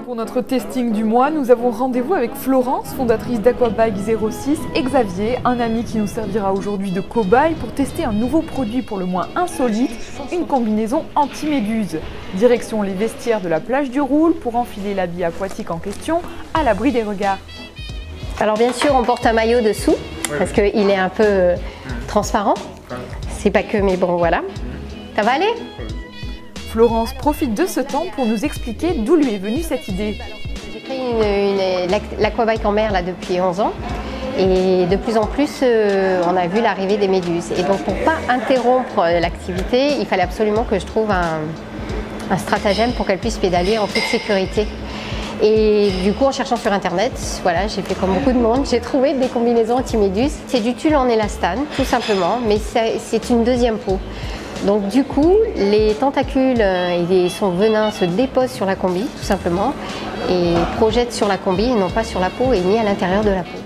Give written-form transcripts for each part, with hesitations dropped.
Pour notre testing du mois, nous avons rendez-vous avec Florence, fondatrice d'Aquabike 06, et Xavier, un ami qui nous servira aujourd'hui de cobaye pour tester un nouveau produit pour le moins insolite, une combinaison anti-méduse. Direction les vestiaires de la plage du Roule pour enfiler l'habit aquatique en question à l'abri des regards. Alors bien sûr, on porte un maillot dessous parce qu'il est un peu transparent. C'est pas que, mais bon, voilà. Ça va aller ? Florence profite de ce temps pour nous expliquer d'où lui est venue cette idée. J'ai créé l'aquabike en mer là, depuis 11 ans et de plus en plus on a vu l'arrivée des méduses. Et donc pour ne pas interrompre l'activité, il fallait absolument que je trouve un stratagème pour qu'elle puisse pédaler en toute sécurité. Et du coup en cherchant sur internet, voilà, j'ai fait comme beaucoup de monde, j'ai trouvé des combinaisons anti-méduses. C'est du tulle en élastane tout simplement, mais c'est une deuxième peau. Donc du coup, les tentacules et son venin se déposent sur la combi, tout simplement, et projettent sur la combi et non pas sur la peau et ni à l'intérieur de la peau.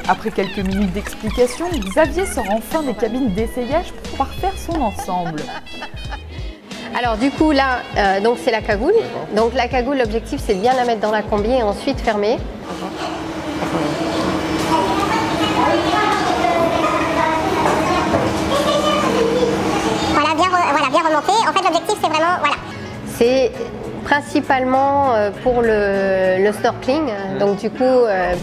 Après quelques minutes d'explication, Xavier sort enfin des cabines d'essayage pour parfaire son ensemble. Alors du coup là, donc c'est la cagoule. Donc la cagoule, l'objectif c'est de bien la mettre dans la combi et ensuite fermer. Voilà, bien remonté. En fait, l'objectif, c'est vraiment, voilà. C'est principalement pour le snorkeling, donc du coup,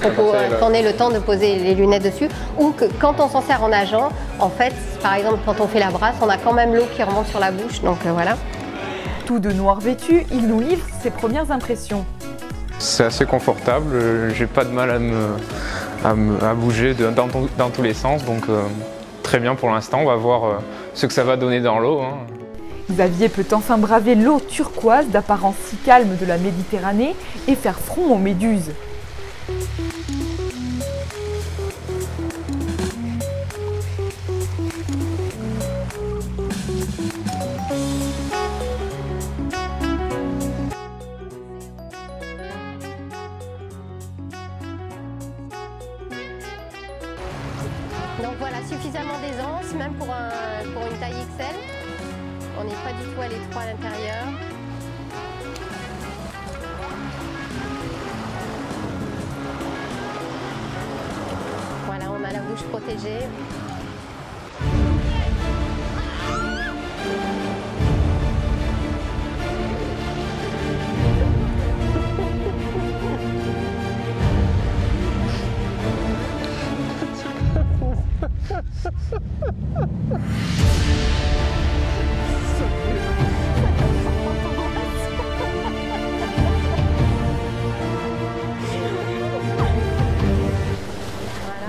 pour qu'on ait le temps de poser les lunettes dessus, ou que quand on s'en sert en nageant, en fait, par exemple, quand on fait la brasse, on a quand même l'eau qui remonte sur la bouche, donc voilà. Tout de noir vêtu, il nous livre ses premières impressions. C'est assez confortable, j'ai pas de mal à bouger dans tous les sens, donc très bien pour l'instant, on va voir ce que ça va donner dans l'eau. Xavier peut enfin braver l'eau turquoise d'apparence si calme de la Méditerranée et faire front aux méduses. Donc voilà, suffisamment d'aisance, même pour une taille XL. On n'est pas du tout à l'étroit à l'intérieur. Voilà, on a la bouche protégée.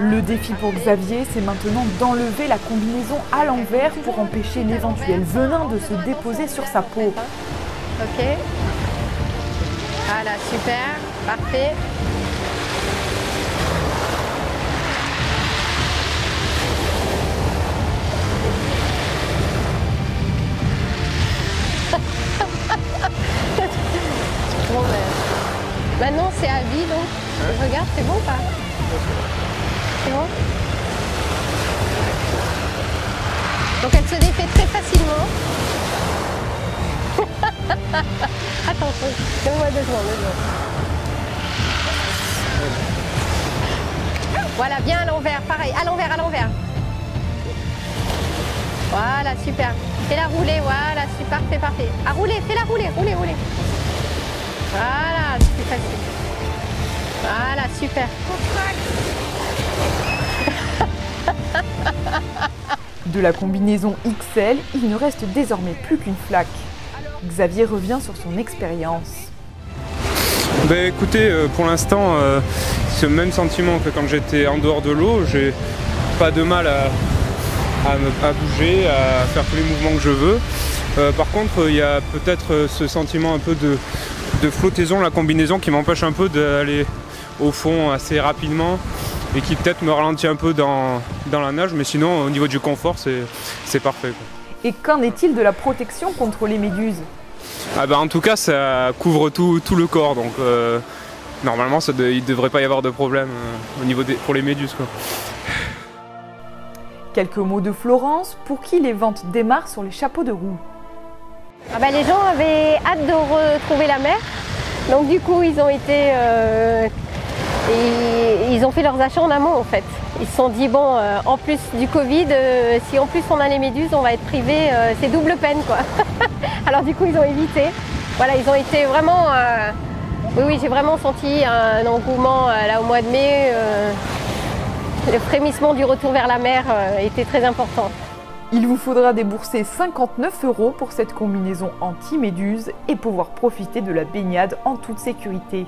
Le défi pour Xavier, c'est maintenant d'enlever la combinaison à l'envers pour empêcher l'éventuel venin de se déposer sur sa peau. Ok. Voilà, super, parfait. Bon, maintenant c'est à vie, donc je regarde, c'est bon ou pas? C'est bon? Donc elle se défait très facilement. Attends, donne-moi 2 secondes, Voilà, bien à l'envers, pareil, à l'envers, à l'envers. Voilà, super. Fais-la rouler, voilà, c'est parfait, parfait. À rouler, fais-la rouler, rouler, rouler. Voilà, c'est plus facile. Voilà, super. De la combinaison XL, il ne reste désormais plus qu'une flaque. Xavier revient sur son expérience. Ben, écoutez, pour l'instant, c'est le même sentiment que quand j'étais en dehors de l'eau. J'ai pas de mal à bouger, à faire tous les mouvements que je veux. Par contre, il y a peut-être ce sentiment un peu de flottaison, la combinaison qui m'empêche un peu d'aller au fond assez rapidement et qui peut-être me ralentit un peu dans la nage, mais sinon au niveau du confort c'est parfait, quoi. Et qu'en est-il de la protection contre les méduses? Ah bah, en tout cas ça couvre tout le corps, donc normalement il ne devrait pas y avoir de problème au niveau pour les méduses, quoi. Quelques mots de Florence, pour qui les ventes démarrent sur les chapeaux de roue. Ah bah, les gens avaient hâte de retrouver la mer. Donc du coup, ils ont été, ils ont fait leurs achats en amont en fait. Ils se sont dit bon, en plus du Covid, si en plus on a les méduses, on va être privé, c'est double peine quoi. Alors du coup, ils ont évité. Voilà, ils ont été vraiment. Oui, j'ai vraiment senti un engouement là au mois de mai. Le frémissement du retour vers la mer était très important. Il vous faudra débourser 59 € pour cette combinaison anti-méduse et pouvoir profiter de la baignade en toute sécurité.